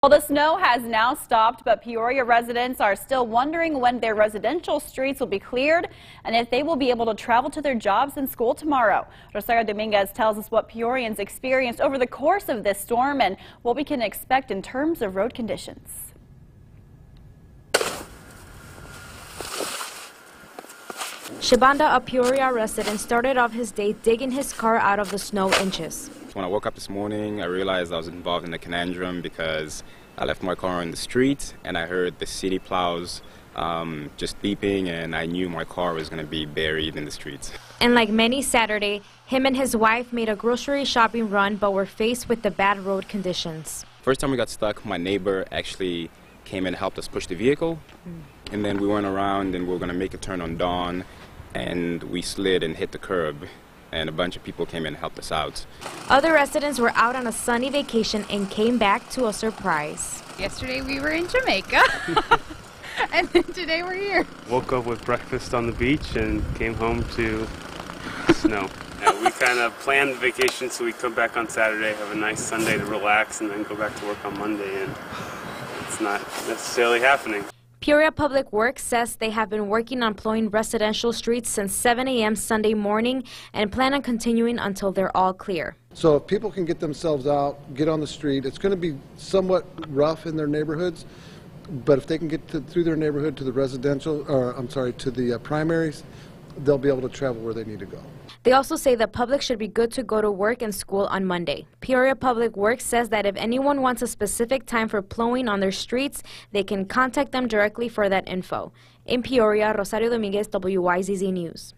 Well, the snow has now stopped, but Peoria residents are still wondering when their residential streets will be cleared and if they will be able to travel to their jobs and school tomorrow. Rosario Dominguez tells us what Peorians experienced over the course of this storm and what we can expect in terms of road conditions. Shabanda, a Peoria resident, started off his day digging his car out of the snow inches. When I woke up this morning, I realized I was involved in a conundrum because I left my car on the street and I heard the city plows just beeping, and I knew my car was going to be buried in the streets. And like many Saturday, him and his wife made a grocery shopping run but were faced with the bad road conditions. First time we got stuck, my neighbor actually came and helped us push the vehicle. And then we went around and we were going to make a turn on Dawn, and we slid and hit the curb. And a bunch of people came in and helped us out. Other residents were out on a sunny vacation and came back to a surprise. Yesterday we were in Jamaica, and then today we're here. Woke up with breakfast on the beach and came home to snow. Yeah, we kind of planned the vacation so we come back on Saturday, have a nice Sunday to relax, and then go back to work on Monday, and it's not necessarily happening. Peoria Public Works says they have been working on plowing residential streets since 7 a.m. Sunday morning and plan on continuing until they're all clear. So if people can get themselves out, get on the street, it's going to be somewhat rough in their neighborhoods, but if they can get through their neighborhood to the residential, to the primaries, they'll be able to travel where they need to go. They also say the public should be good to go to work and school on Monday. Peoria Public Works says that if anyone wants a specific time for plowing on their streets, they can contact them directly for that info. In Peoria, Rosario Dominguez, WYZZ News.